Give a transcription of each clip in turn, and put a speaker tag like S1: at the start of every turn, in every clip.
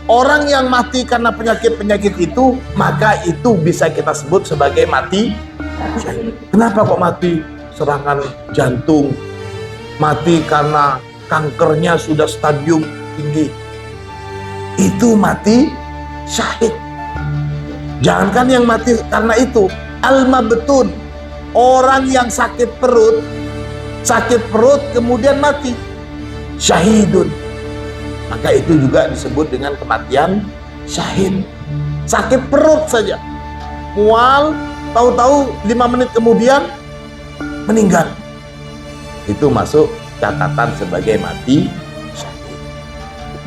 S1: Orang yang mati karena penyakit-penyakit itu, maka itu bisa kita sebut sebagai mati syahid. Kenapa kok mati serangan jantung? Mati karena kankernya sudah stadium tinggi. Itu mati syahid. Jangankan yang mati karena itu, al-mabtun, orang yang sakit perut kemudian mati, syahidun. Maka itu juga disebut dengan kematian syahid. Sakit perut saja, mual, tahu-tahu 5 menit kemudian meninggal. Itu masuk catatan sebagai mati syahid.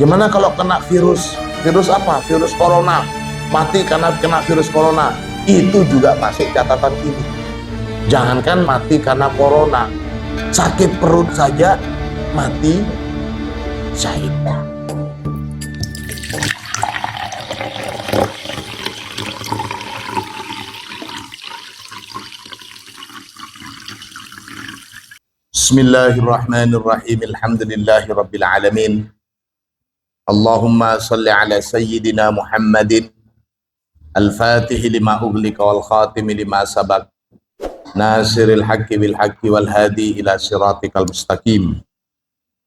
S1: Gimana kalau kena virus? Virus apa? Virus corona. Mati karena kena virus corona. Itu juga masuk catatan ini. Jangankan mati karena corona, sakit perut saja mati syahid. Bismillahirrahmanirrahim. Alhamdulillahirabbil alamin. Allahumma shalli ala sayyidina Muhammadin al-Fatih lima ughliqa wal khatim lima sabaq. Nasiril haqqi bil haqqi wal hadi ila siratikal mustaqim.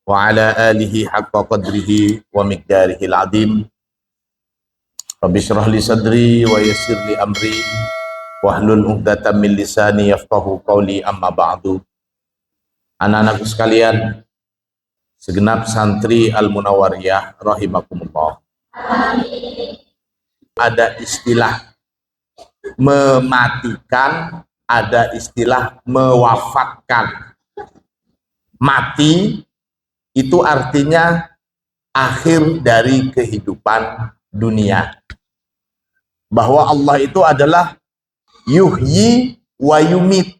S1: Wa ala alihi haqqa qadrihi wa miqdarihil azim. Rabbi shrah li sadri wa yassir li amri wahlul 'uqdatam min lisani yafqahu qawli, amma ba'du. Anak-anakku sekalian, segenap santri Al-Munawwariyah rahimakumullah. Ada istilah mematikan, ada istilah mewafatkan. Mati itu artinya akhir dari kehidupan dunia. Bahwa Allah itu adalah yuhyi wa yumit.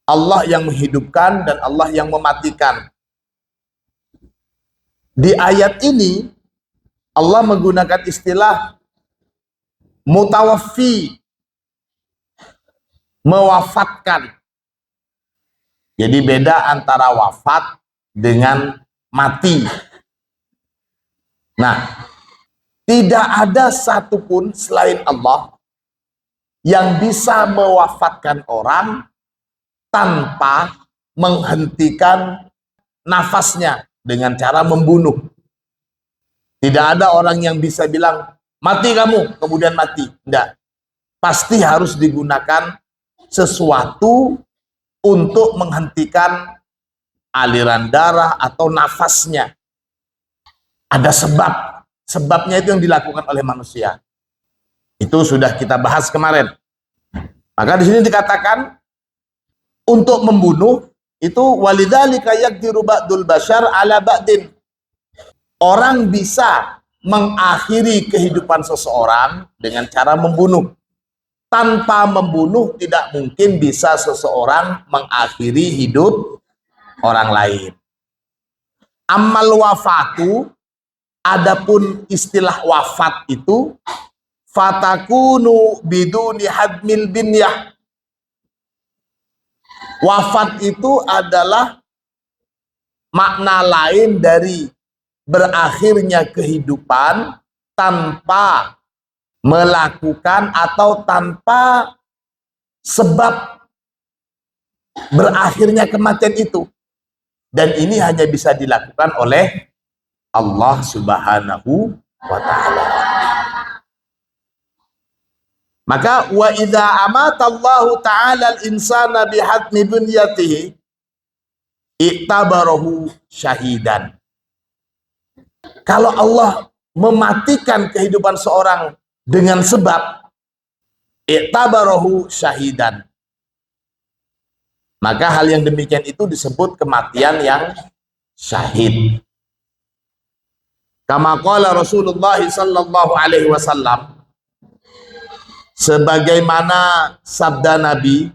S1: Allah yang menghidupkan dan Allah yang mematikan. Di ayat ini Allah menggunakan istilah mutawaffi, mewafatkan. Jadi beda antara wafat dengan mati. Nah, tidak ada satupun selain Allah yang bisa mewafatkan orang tanpa menghentikan nafasnya dengan cara membunuh. Tidak ada orang yang bisa bilang, mati kamu, kemudian mati. Tidak. Pasti harus digunakan sesuatu untuk menghentikan aliran darah atau nafasnya. Ada sebab. Sebabnya itu yang dilakukan oleh manusia. Itu sudah kita bahas kemarin. Maka di sini dikatakan, untuk membunuh itu walidzalika yaqdiru ba'dul bashar ala ba'din. Orang bisa mengakhiri kehidupan seseorang dengan cara membunuh. Tanpa membunuh tidak mungkin bisa seseorang mengakhiri hidup orang lain. Ammal wafatu, adapun istilah wafat itu fatakunu biduni hadmil binyah. Wafat itu adalah makna lain dari berakhirnya kehidupan tanpa melakukan atau tanpa sebab berakhirnya kematian itu. Dan ini hanya bisa dilakukan oleh Allah Subhanahu wa ta'ala. Maka wa idza amatallahu ta'ala al-insana bihatmi bunyatihi i'tabarahu syahidan. Kalau Allah mematikan kehidupan seorang dengan sebab i'tabarahu syahidan, maka hal yang demikian itu disebut kematian yang syahid. Kama qala Rasulullah sallallahu alaihi wasallam, sebagaimana sabda Nabi,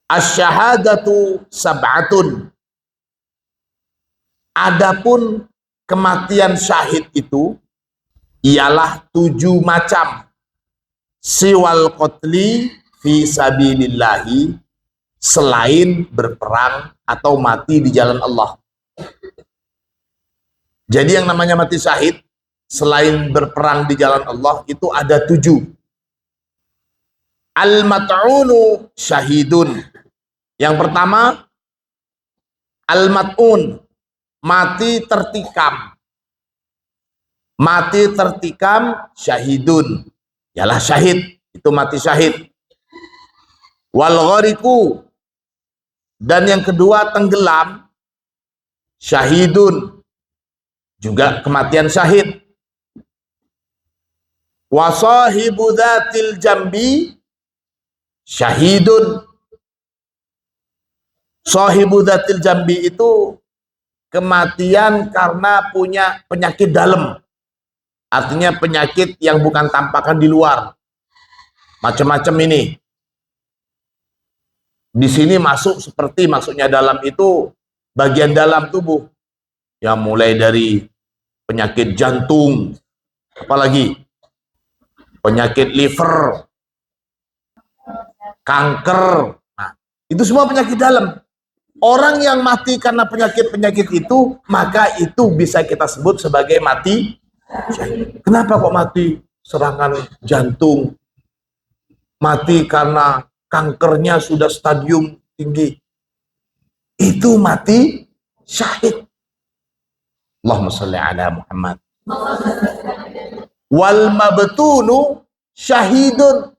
S1: asyhadatu sab'atun. Adapun kematian syahid itu ialah 7 macam. Siwal qatli fi sabilillahi, selain berperang atau mati di jalan Allah. Jadi yang namanya mati syahid selain berperang di jalan Allah itu ada 7. Al-mat'unu syahidun. Yang pertama, al-mat'un, mati tertikam. Mati tertikam syahidun. Yalah syahid, itu mati syahid. Wal ghariku, dan yang kedua tenggelam, syahidun, juga kematian syahid. Wa sahibu dzatil jambi syahidun. Sahibu dzatil jambi itu kematian karena punya penyakit dalam. Artinya penyakit yang bukan tampakan di luar. Macam-macam ini. Di sini masuk seperti maksudnya dalam itu bagian dalam tubuh. Yang mulai dari penyakit jantung, apalagi penyakit liver, kanker. Nah, itu semua penyakit dalam. Orang yang mati karena penyakit-penyakit itu, maka itu bisa kita sebut sebagai mati. Kenapa kok mati serangan jantung? Mati karena kankernya sudah stadium tinggi. Itu mati syahid. Allahumma sholli ala Muhammad. Wal mabtunu syahidun.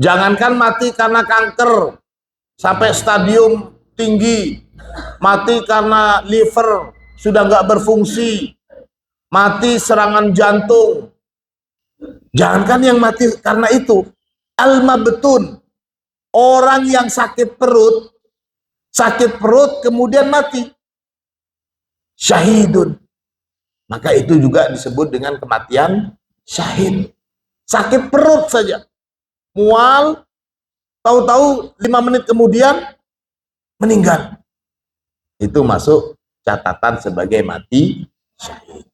S1: Jangankan mati karena kanker sampai stadium tinggi, mati karena liver sudah nggak berfungsi, mati serangan jantung. Jangankan yang mati karena itu, al-mabtun, orang yang sakit perut kemudian mati, syahidun. Maka itu juga disebut dengan kematian syahid. Sakit perut saja, mual, tahu-tahu 5 menit kemudian meninggal. Itu masuk catatan sebagai mati syahid.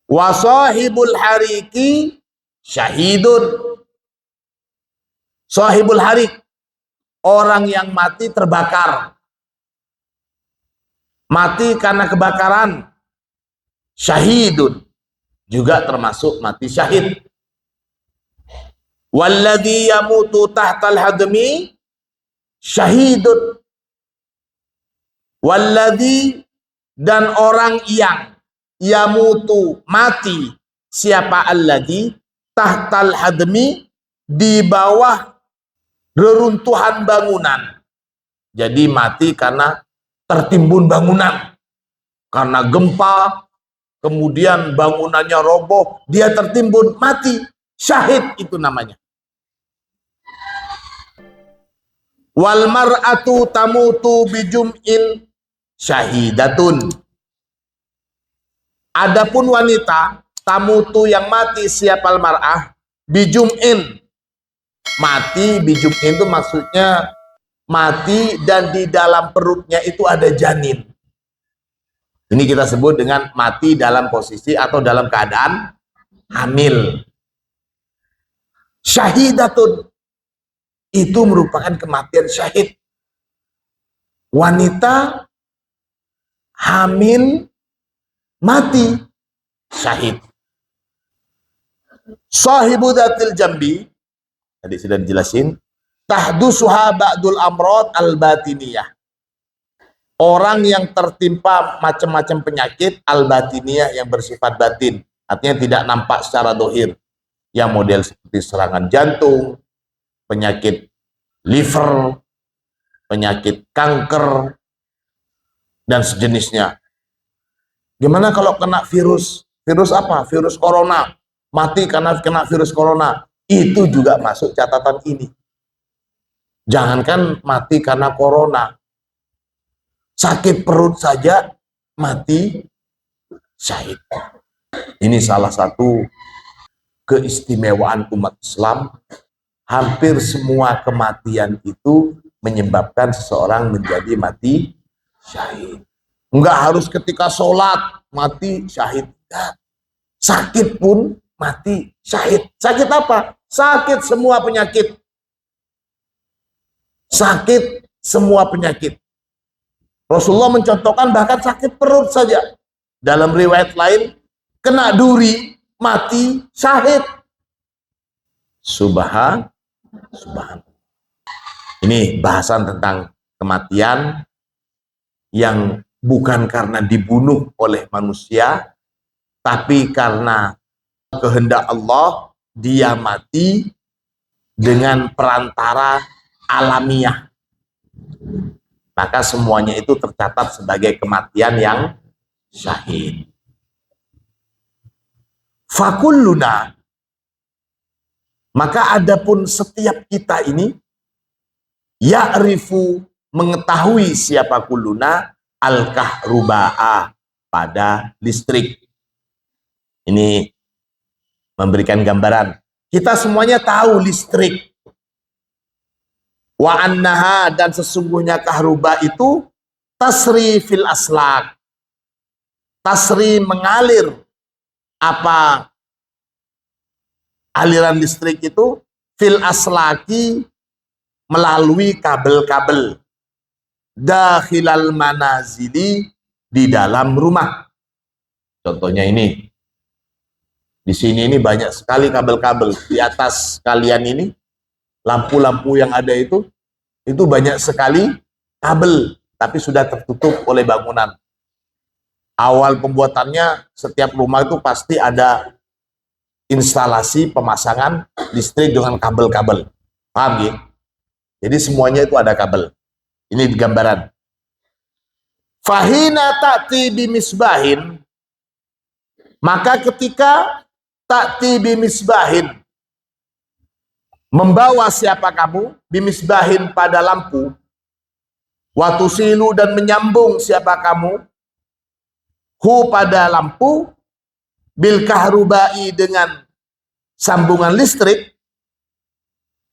S1: Wa sahibul hariki syahidun. Sahibul harik, orang yang mati terbakar. Mati karena kebakaran, syahidun, juga termasuk mati syahid. Walladzi yamutu tahtal hadmi syahidun. Walladzi, dan orang yang yamutu mati, siapa alladzi tahtal hadmi, di bawah reruntuhan bangunan. Jadi mati karena tertimbun bangunan, karena gempa, kemudian bangunannya roboh, dia tertimbun, mati, syahid itu namanya. Wal mar'atu tamutu bijum'in syahidatun. Adapun wanita tamutu yang mati, siapal mar'ah, bijum'in, mati, bijum'in itu maksudnya mati dan di dalam perutnya itu ada janin. Ini kita sebut dengan mati dalam posisi atau dalam keadaan hamil. Syahidatun, itu merupakan kematian syahid. Wanita hamil mati, syahid. Sahibu dzatil jambi, tadi sudah dijelasin, tahdusuha ba'dul amrad al-batiniyah. Orang yang tertimpa macam-macam penyakit al-batiniyah yang bersifat batin, artinya tidak nampak secara dohir, yang model seperti serangan jantung, penyakit liver, penyakit kanker, dan sejenisnya. Gimana kalau kena virus? Virus apa? Virus corona. Mati karena kena virus corona. Itu juga masuk catatan ini. Jangankan mati karena corona, sakit perut saja mati syahid. Ini salah satu keistimewaan umat Islam. Hampir semua kematian itu menyebabkan seseorang menjadi mati syahid. Enggak harus ketika sholat mati syahid. Enggak. Sakit pun mati syahid. Sakit apa? Sakit semua penyakit. Sakit semua penyakit. Rasulullah mencontohkan bahkan sakit perut saja. Dalam riwayat lain, kena duri, mati, syahid. Subhan. Ini bahasan tentang kematian yang bukan karena dibunuh oleh manusia, tapi karena kehendak Allah, dia mati dengan perantara alamiah. Maka semuanya itu tercatat sebagai kematian yang syahid. Fakulluna, maka adapun setiap kita ini ya'rifu, mengetahui siapa kulluna al-kahruba'a, pada listrik. Ini memberikan gambaran. Kita semuanya tahu listrik. Wa annaha, dan sesungguhnya kahruba itu tasri fil aslak. Tasri, mengalir. Apa aliran listrik itu? Fil aslaki, melalui kabel-kabel. Dakhilal manazili, di dalam rumah. Contohnya ini. Di sini ini banyak sekali kabel-kabel. Di atas kalian ini, lampu-lampu yang ada itu banyak sekali kabel, tapi sudah tertutup oleh bangunan. Awal pembuatannya, setiap rumah itu pasti ada instalasi pemasangan listrik dengan kabel-kabel. Paham ya? Jadi semuanya itu ada kabel. Ini gambaran. Fahina ta'ti bimisbahin, maka ketika ta'ti bimisbahin, membawa siapa kamu, bimisbahin, pada lampu, watusilu, dan menyambung siapa kamu, hu, pada lampu, bil kahrubai, dengan sambungan listrik,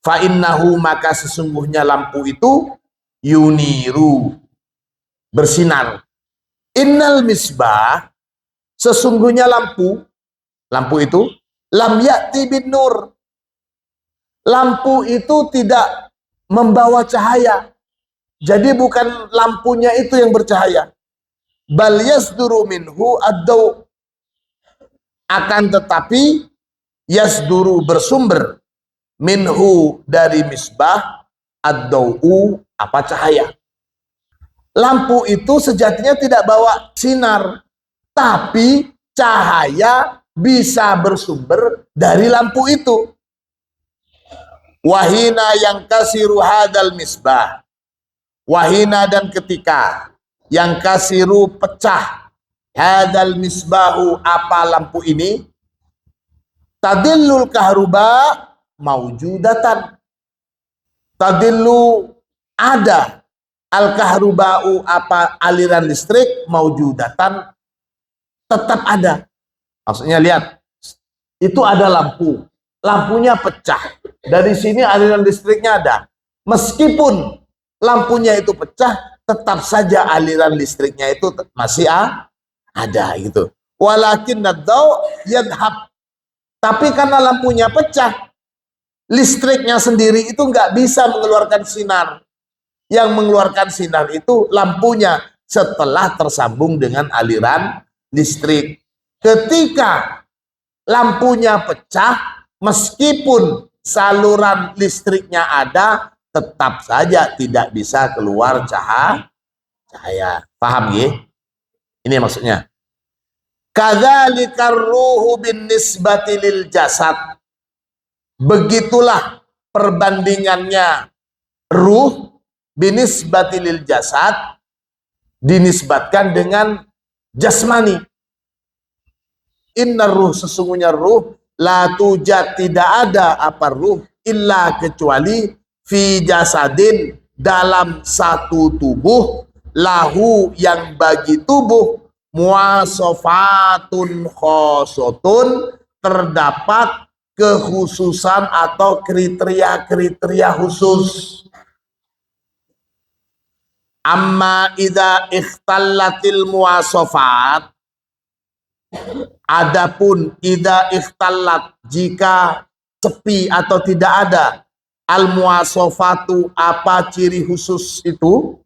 S1: fa innahu, maka sesungguhnya lampu itu yuniru, bersinar. Innal misbah, sesungguhnya lampu itu lam ya'ti bin nur, lampu itu tidak membawa cahaya. Jadi bukan lampunya itu yang bercahaya. Bal yasduru minhu ad-daw, akan tetapi yasduru, bersumber, minhu, dari misbah, ad-daw'u, apa, cahaya. Lampu itu sejatinya tidak bawa sinar, tapi cahaya bisa bersumber dari lampu itu. Wahina yang kasiru hadal misbah, wahina, dan ketika, yang kasiru, pecah, hadal misbahu, apa, lampu ini, tadillul kahruba maujudatan, tadillu, ada, al-kahruba'u, apa, aliran listrik, maujudatan, tetap ada. Maksudnya lihat, itu ada lampu, lampunya pecah, dari sini aliran listriknya ada. Meskipun lampunya itu pecah, tetap saja aliran listriknya itu masih ada gitu. Walakin nadau yadhab, tapi karena lampunya pecah, listriknya sendiri itu nggak bisa mengeluarkan sinar. Yang mengeluarkan sinar itu lampunya setelah tersambung dengan aliran listrik. Ketika lampunya pecah, meskipun saluran listriknya ada, tetap saja tidak bisa keluar cahaya. Paham ya? Ini maksudnya. Kadzalika ruhu bin nisbati lil jasad. Begitulah perbandingannya ruh binisbati lil jasad, dinisbatkan dengan jasmani. Inna ruh, sesungguhnya ruh, la tujad, tidak ada apa ruh, illa, kecuali, fi jasadin, dalam satu tubuh, lahu, yang bagi tubuh, muasofatun khosotun, terdapat kekhususan atau kriteria-kriteria khusus. Amma idza ikhtallatil muasofat, adapun idza ikhtallat, jika sepi atau tidak ada, al muasofatu, apa, ciri khusus itu,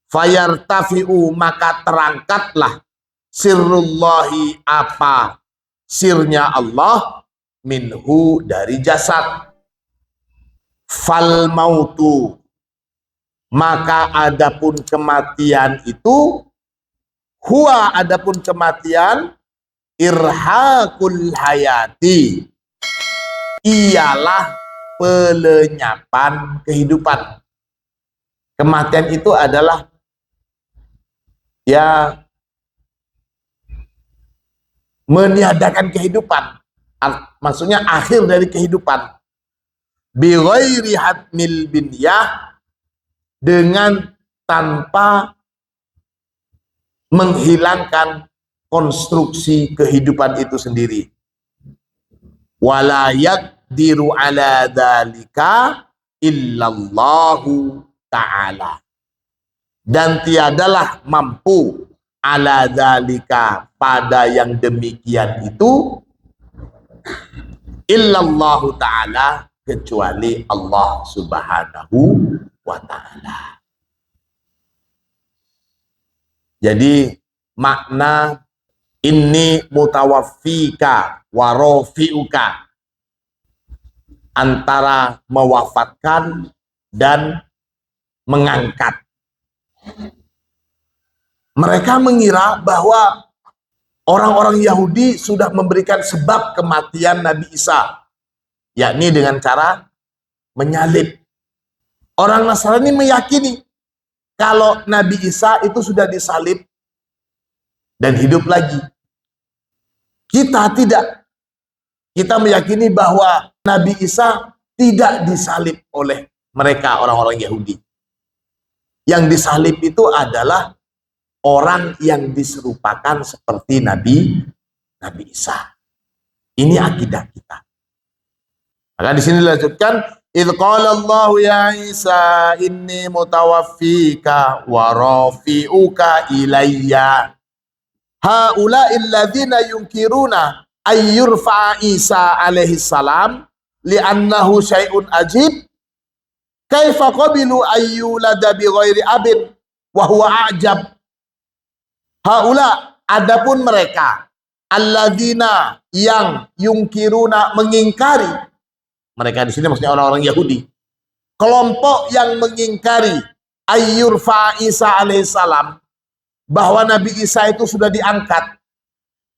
S1: fayartafi'u, maka terangkatlah, sirrullahi, apa sirnya Allah, minhu, dari jasad. Fal mautu, maka adapun kematian itu, huwa, adapun kematian, irhaqul hayati, ialah pelenyapan kehidupan. Kematian itu adalah ya meniadakan kehidupan, maksudnya akhir dari kehidupan. Bi ghairi hatmil binyah, dengan tanpa menghilangkan konstruksi kehidupan itu sendiri. Wala yaqdiru ala dzalika illallahu ta'ala, dan tiadalah mampu ala dzalika, pada yang demikian itu, illallahu ta'ala, kecuali Allah subhanahu wa ta'ala. Jadi makna inni mutawaffika wa rafi'uka, antara mewafatkan dan mengangkat. Mereka mengira bahwa orang-orang Yahudi sudah memberikan sebab kematian Nabi Isa, yakni dengan cara menyalib. Orang Nasrani meyakini kalau Nabi Isa itu sudah disalib dan hidup lagi. Kita tidak. Kita meyakini bahwa Nabi Isa tidak disalib oleh mereka, orang-orang Yahudi. Yang disalib itu adalah orang yang diserupakan seperti Nabi Isa. Ini akidah kita. Maka di sini dilanjutkan, idz qala Allah ya Isa inni mutawaffika wa rafi'uka ilayya. Haula'il ladzina yunkiruna ayyurfa Isa alaihi salam li'annahu syai'un ajib. Kaifa qabilu ayyulada bi ghairi abin wa huwa a'jab. Haula, adapun mereka, alladzina, yang yungkiruna, mengingkari. Mereka di sini maksudnya orang-orang Yahudi. Kelompok yang mengingkari ayyurfa Isa alaihissalam, bahwa Nabi Isa itu sudah diangkat.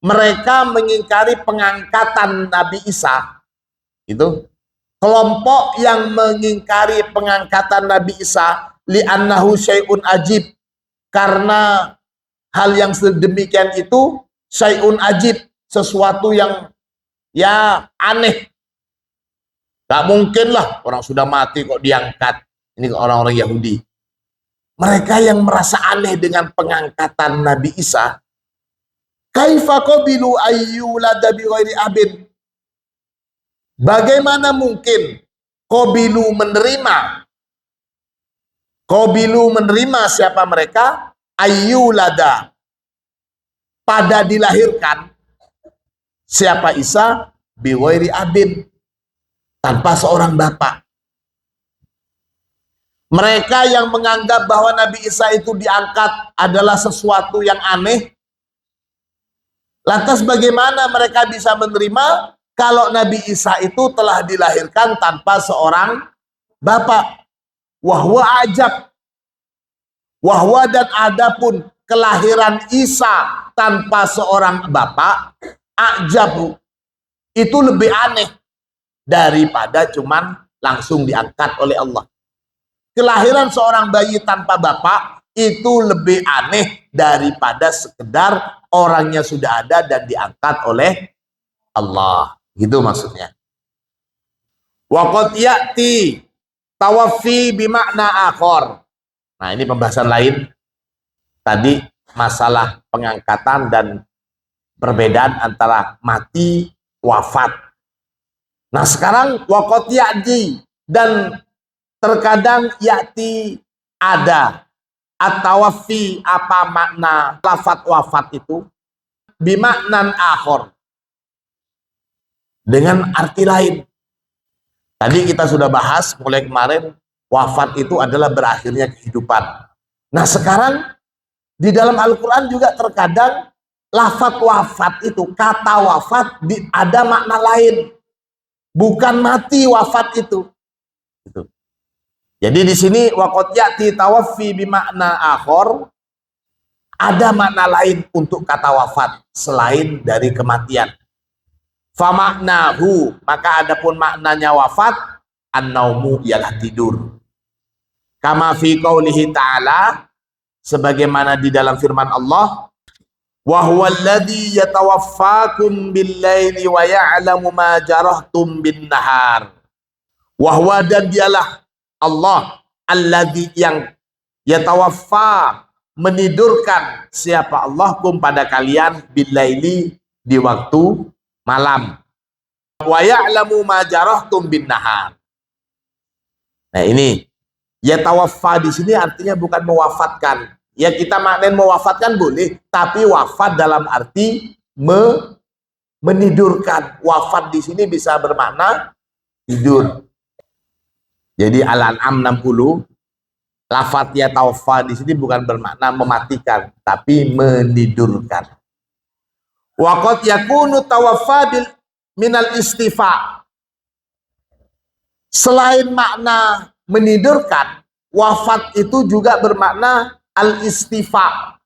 S1: Mereka mengingkari pengangkatan Nabi Isa. Itu kelompok yang mengingkari pengangkatan Nabi Isa li'annahu syai'un ajib, karena hal yang sedemikian itu syai'un ajib, sesuatu yang ya aneh. Gak mungkin lah orang sudah mati kok diangkat. Ini orang-orang Yahudi. Mereka yang merasa aneh dengan pengangkatan Nabi Isa. Kaifa qabilu ayyulada bi ghairi abin. Bagaimana mungkin qabilu menerima siapa mereka? Ayyulada, pada dilahirkan siapa Isa, bi ghairi abin, tanpa seorang bapak. Mereka yang menganggap bahwa Nabi Isa itu diangkat adalah sesuatu yang aneh. Lantas bagaimana mereka bisa menerima kalau Nabi Isa itu telah dilahirkan tanpa seorang bapak? Wahwa ajab. Wahwa, dan adapun kelahiran Isa tanpa seorang bapak, ajabu, itu lebih aneh daripada cuman langsung diangkat oleh Allah. Kelahiran seorang bayi tanpa bapak itu lebih aneh daripada sekedar orangnya sudah ada dan diangkat oleh Allah. Gitu maksudnya. Wa qad ya'ti tawaffi bimakna akhar. Nah, ini pembahasan lain. Tadi masalah pengangkatan dan perbedaan antara mati, wafat. Nah, sekarang wa qad ya'ti, dan terkadang ya'ti, ada. At-tawaffi, apa makna lafaz wafat itu? Bimaknan akhar, dengan arti lain. Tadi kita sudah bahas mulai kemarin, wafat itu adalah berakhirnya kehidupan. Nah, sekarang di dalam Al-Quran juga terkadang lafaz wafat itu, kata wafat ada makna lain, bukan mati wafat itu. Gitu. Jadi di sini waqad ya'ti tawaffi bimakna akhor, ada makna lain untuk kata wafat selain dari kematian. Famaknahu, maka adapun maknanya wafat, an-naumu ialah tidur. Kama fi qaulihi ta'ala, sebagaimana di dalam firman Allah, wa huwa alladhi yatawaffakum bil-laili wa ya'lamu ma jarahtum bin-nahar. Wa huwa, dan dialah Allah alladhi yang yatawaffa, menidurkan siapa Allah kum pada kalian bil-laili, di waktu malam, wa ya'lamu ma jarahtum bin-nahar. Nah ini yatawaffa di sini artinya bukan mewafatkan. Ya kita maknain mewafatkan boleh, tapi wafat dalam arti menidurkan. Wafat di sini bisa bermakna tidur. Jadi Al-An'am 60, lafaz yatawaffa di sini bukan bermakna mematikan, tapi menidurkan. Waqad yakunu tawaffa minal istifa. Selain makna menidurkan, wafat itu juga bermakna al-istifa.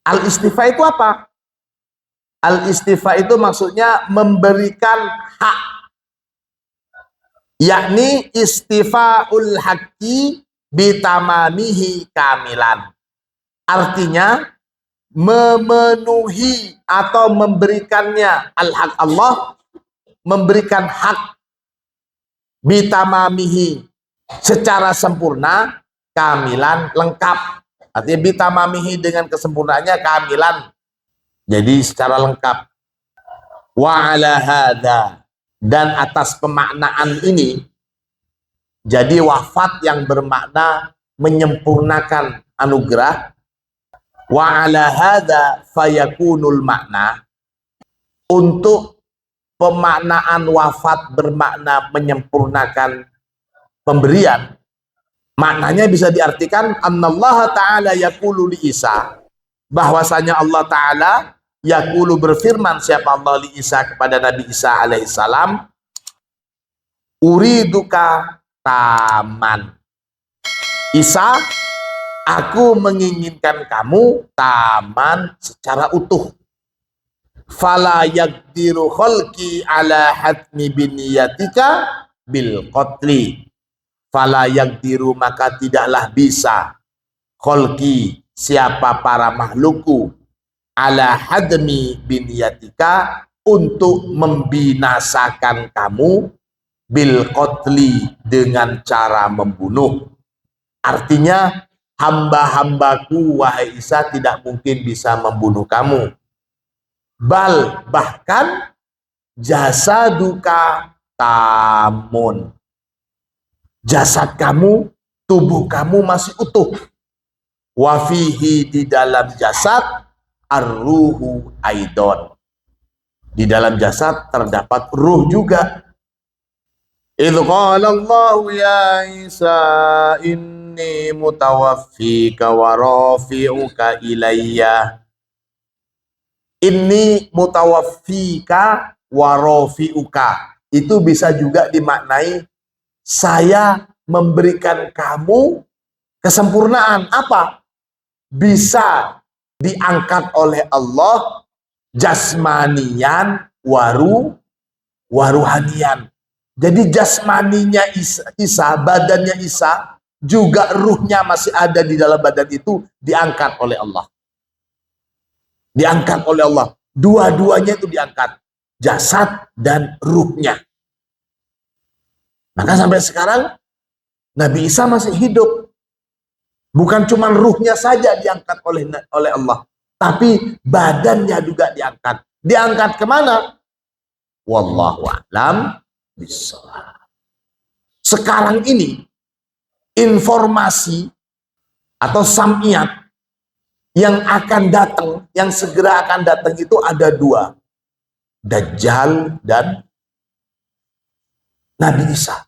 S1: Al-istifa itu apa? Al-istifa itu maksudnya memberikan hak, yakni istifa'ul haqqi bitamamihi kamilan. Artinya memenuhi atau memberikannya al-haq, Allah memberikan hak bitamamihi secara sempurna, kamilan, lengkap. Artinya bitamamihi dengan kesempurnaannya, kamilan, jadi secara lengkap. Wa ala hadza, dan atas pemaknaan ini, jadi wafat yang bermakna menyempurnakan anugerah. Wa ala hadza fayakunul makna, untuk pemaknaan wafat bermakna menyempurnakan pemberian, maknanya bisa diartikan annallaha ta'ala yaqulu li Isa, bahwasanya Allah Ta'ala yaqulu berfirman, siapa Allah, li Isa, kepada Nabi Isa alaihissalam, uriduka taman. Isa, aku menginginkan kamu taman, secara utuh. Fala yaqdiru khalqi ala hatmi biniyatika bil qatli. Fala yaqdiru, maka tidaklah bisa, khalqi, siapa para makhlukku, ala hadmi biniyatika, untuk membinasakan kamu, bil qatli, dengan cara membunuh. Artinya hamba-hambaku wahai Isa tidak mungkin bisa membunuh kamu. Bal, bahkan jasaduka tamun, jasad kamu, tubuh kamu masih utuh. Wafihi, di dalam jasad, ar-ruhu aidon, di dalam jasad terdapat ruh juga. Idh qala Allah ya Isa inni mutawaffika wa rafi'uka ilayya. Inni mutawaffika wa rafi'uka, itu bisa juga dimaknai saya memberikan kamu kesempurnaan. Apa? Bisa diangkat oleh Allah jasmanian waruhanian. Jadi jasmaninya Isa, badannya Isa, juga ruhnya masih ada di dalam badan itu, diangkat oleh Allah. Diangkat oleh Allah. Dua-duanya itu diangkat. Jasad dan ruhnya. Maka sampai sekarang Nabi Isa masih hidup. Bukan cuma ruhnya saja diangkat oleh Allah, tapi badannya juga diangkat. Diangkat kemana? Wallahu a'lam bishawab. Sekarang ini informasi atau sam'iyat yang akan datang, yang segera akan datang itu ada dua, Dajjal dan Nabi Isa.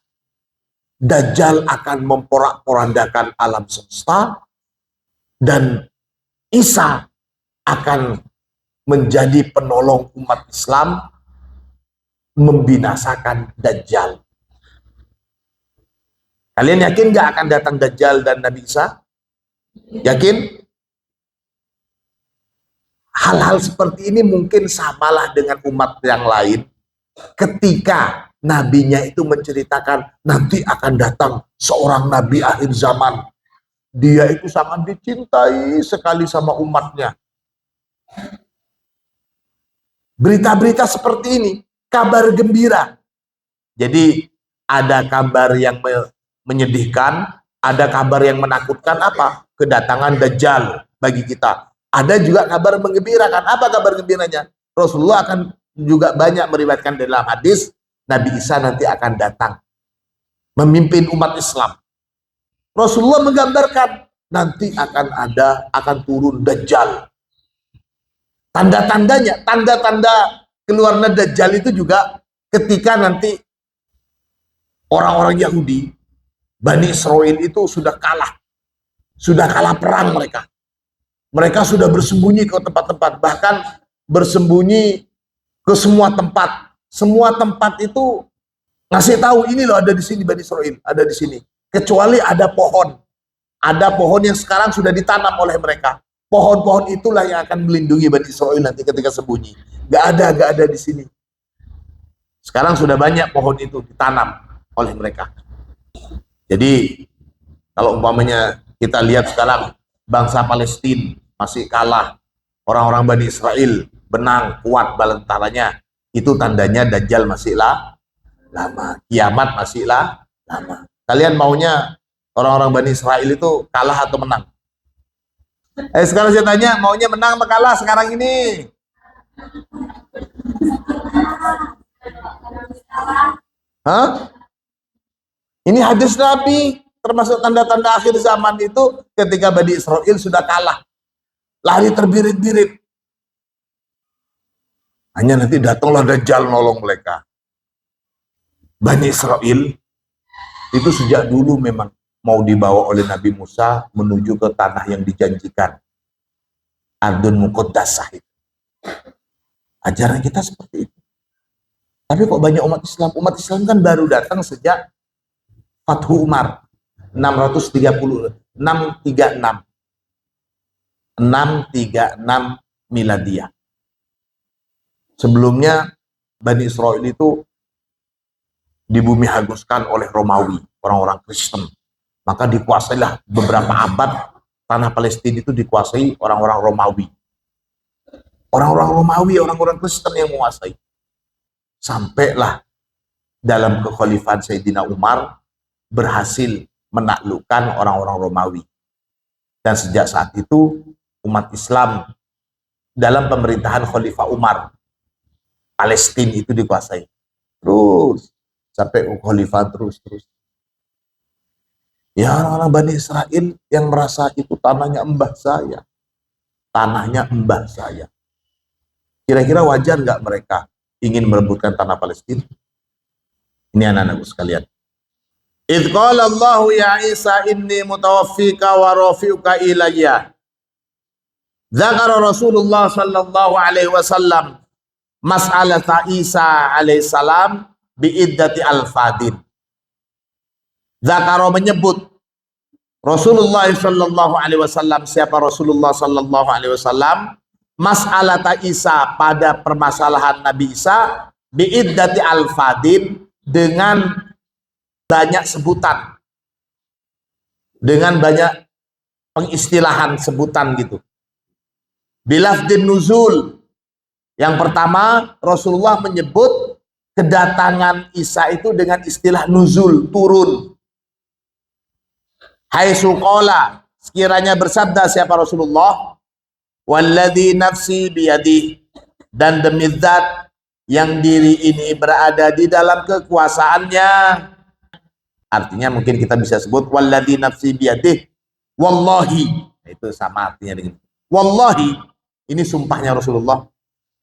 S1: Dajjal akan memporak-porandakan alam semesta, dan Isa akan menjadi penolong umat Islam membinasakan Dajjal. Kalian yakin gak akan datang Dajjal dan Nabi Isa? Yakin? Hal-hal seperti ini mungkin samalah dengan umat yang lain ketika nabinya itu menceritakan nanti akan datang seorang nabi akhir zaman. Dia itu sangat dicintai sekali sama umatnya. Berita-berita seperti ini, kabar gembira. Jadi ada kabar yang menyedihkan, ada kabar yang menakutkan apa? Kedatangan Dajjal bagi kita. Ada juga kabar menggembirakan. Apa kabar gembiranya? Rasulullah akan juga banyak meriwayatkan dalam hadis, Nabi Isa nanti akan datang memimpin umat Islam. Rasulullah menggambarkan nanti akan turun Dajjal. Tanda-tandanya, tanda-tanda keluarnya Dajjal itu juga ketika nanti orang-orang Yahudi, Bani Israel itu sudah kalah perang mereka. Mereka sudah bersembunyi ke tempat-tempat, bahkan bersembunyi ke semua tempat. Semua tempat itu ngasih tahu ini loh ada di sini Bani Israel, ada di sini. Kecuali ada pohon yang sekarang sudah ditanam oleh mereka. Pohon-pohon itulah yang akan melindungi Bani Israel nanti ketika sembunyi. Gak ada di sini. Sekarang sudah banyak pohon itu ditanam oleh mereka. Jadi kalau umpamanya kita lihat sekarang bangsa Palestina masih kalah, orang-orang Bani Israel benang kuat balentaranya, itu tandanya Dajjal masihlah lama, kiamat masihlah lama. Kalian maunya orang-orang Bani Israel itu kalah atau menang? Sekarang saya tanya, maunya menang atau kalah sekarang ini? Hah? Ini hadis Nabi, termasuk tanda-tanda akhir zaman itu ketika Bani Israel sudah kalah, lari terbirit-birit. Hanya nanti datanglah Dajjal nolong mereka. Bani Israel itu sejak dulu memang mau dibawa oleh Nabi Musa menuju ke tanah yang dijanjikan, Ardun Muqaddasah. Ajaran kita seperti itu. Tapi kok banyak umat Islam kan baru datang sejak Fathu Umar 636 Miladiyah. Sebelumnya Bani Israel itu di bumi hanguskan oleh Romawi, orang-orang Kristen. Maka dikuasailah beberapa abad tanah Palestina itu dikuasai orang-orang Romawi. Orang-orang Romawi, orang-orang Kristen yang menguasai. Sampailah dalam kekhalifahan Sayyidina Umar berhasil menaklukkan orang-orang Romawi. Dan sejak saat itu umat Islam dalam pemerintahan Khalifah Umar, Palestina itu dikuasai. Terus sampai Khalifah terus. Ya orang-orang Bani Israel yang merasa itu tanahnya mbah saya. Tanahnya mbah saya. Kira-kira wajar nggak mereka ingin merebutkan tanah Palestina? Ini anak-anakku sekalian. Idh qala Allahu ya Isa inni mutawaffika wa rafi'uka ilayya. Zakara Rasulullah sallallahu alaihi wasallam mas'alata Isa alaihi salam bi'iddati al-fadin. Zakara menyebut Rasulullah sallallahu alaihi wasallam, siapa Rasulullah sallallahu alaihi wasallam, mas'alata Isa, pada permasalahan Nabi Isa, bi'iddati al-fadin, dengan banyak sebutan, dengan banyak pengistilahan sebutan gitu. Bilafdin nuzul, yang pertama Rasulullah menyebut kedatangan Isa itu dengan istilah nuzul, turun. Haitsu qala, sekiranya bersabda siapa Rasulullah, walladzi nafsi biyadihi, dan demi zat yang diri ini berada di dalam kekuasaannya. Artinya mungkin kita bisa sebut walladzi nafsi biyadihi, wallahi, itu sama artinya dengan wallahi, ini sumpahnya Rasulullah,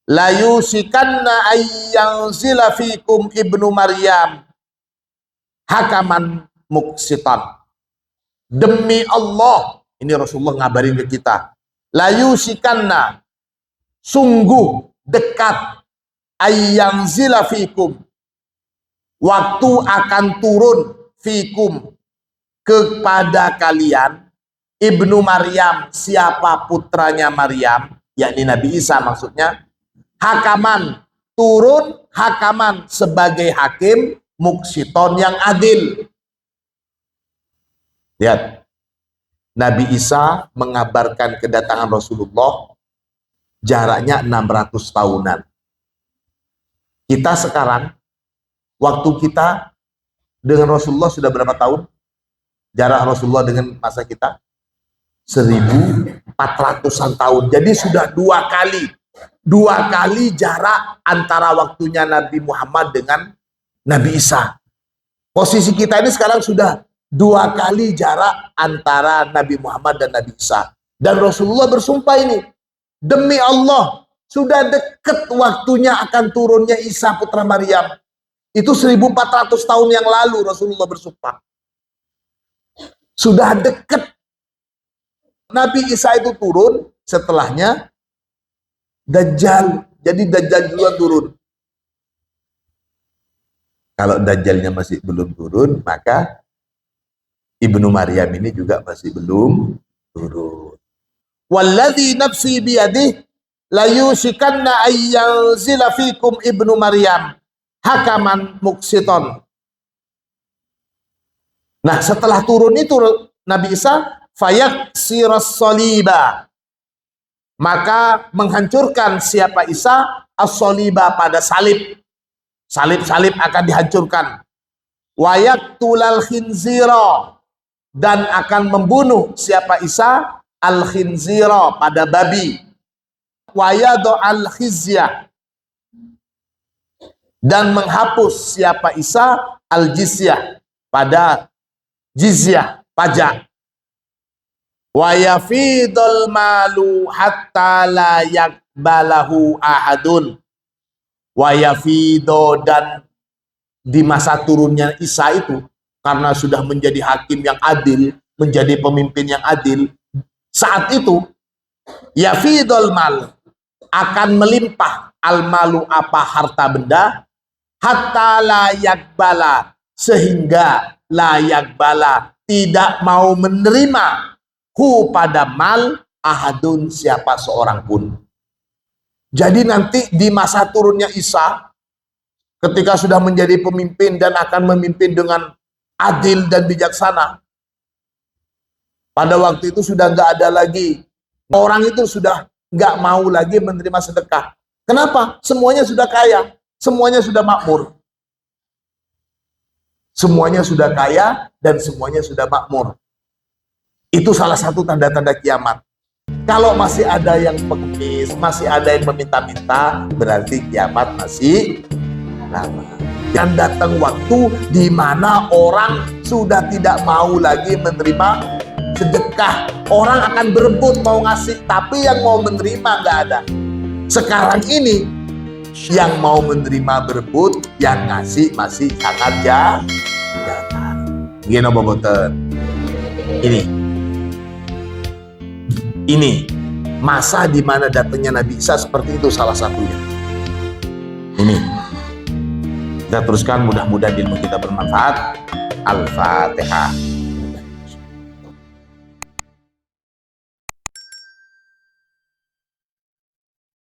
S1: la yusikanna ayyanzila fikum ibnu Maryam hakaman muqsitan. Demi Allah, ini Rasulullah ngabarin ke kita, la yusikanna, sungguh dekat ayyanzila fikum, waktu akan turun fikum kepada kalian, Ibnu Maryam, siapa putranya Maryam, yakni Nabi Isa maksudnya, hakaman, turun hakaman sebagai hakim, muksiton yang adil. Lihat, Nabi Isa mengabarkan kedatangan Rasulullah jaraknya 600 tahunan. Kita sekarang, waktu kita dengan Rasulullah sudah berapa tahun? Jarak Rasulullah dengan masa kita 1400-an tahun. Jadi sudah dua kali jarak antara waktunya Nabi Muhammad dengan Nabi Isa. Posisi kita ini sekarang sudah dua kali jarak antara Nabi Muhammad dan Nabi Isa. Dan Rasulullah bersumpah ini, demi Allah, sudah dekat waktunya akan turunnya Isa putra Maryam. Itu 1400 tahun yang lalu Rasulullah bersumpah. Sudah dekat. Nabi Isa itu turun, setelahnya Dajjal. Jadi Dajjal duluan turun. Kalau Dajjalnya masih belum turun, maka Ibnu Maryam ini juga masih belum turun. Walladzi nafsi biyadihi la yushikanna ayyanzila fikum Ibnu Maryam hakaman muqsiton. Nah, setelah turun itu Nabi Isa fayaksiras soliba, maka menghancurkan siapa Isa as-soliba pada salib. Salib-salib akan dihancurkan. Wayaktulal khinzira, dan akan membunuh siapa Isa al-khinzira pada babi. Wayado al-khizyah, dan menghapus siapa Isa al-jizyah pada jizyah, pajak. Wayafidul malu hatta la yakbalahu ahadun. Wayafido, dan di masa turunnya Isa itu, karena sudah menjadi hakim yang adil, menjadi pemimpin yang adil, saat itu yafidul mal, akan melimpah al-malu, apa harta benda, hatta layak bala, sehingga layak bala tidak mau menerima hu pada mal ahadun, siapa seorang pun. Jadi nanti di masa turunnya Isa, ketika sudah menjadi pemimpin dan akan memimpin dengan adil dan bijaksana, pada waktu itu sudah nggak ada lagi, orang itu sudah nggak mau lagi menerima sedekah. Kenapa? Semuanya sudah kaya, semuanya sudah makmur. Semuanya sudah kaya dan semuanya sudah makmur. Itu salah satu tanda-tanda kiamat. Kalau masih ada yang pengemis, masih ada yang meminta-minta, berarti kiamat masih lama. Dan datang waktu di mana orang sudah tidak mau lagi menerima sedekah. Orang akan berebut mau ngasih, tapi yang mau menerima nggak ada. Sekarang ini yang mau menerima berebut, yang ngasih masih sangat jarang. Gini boboten. Ini masa di mana datangnya Nabi Isa seperti itu salah satunya. Ini kita teruskan, mudah-mudahan ilmu kita bermanfaat. Al-Fatihah.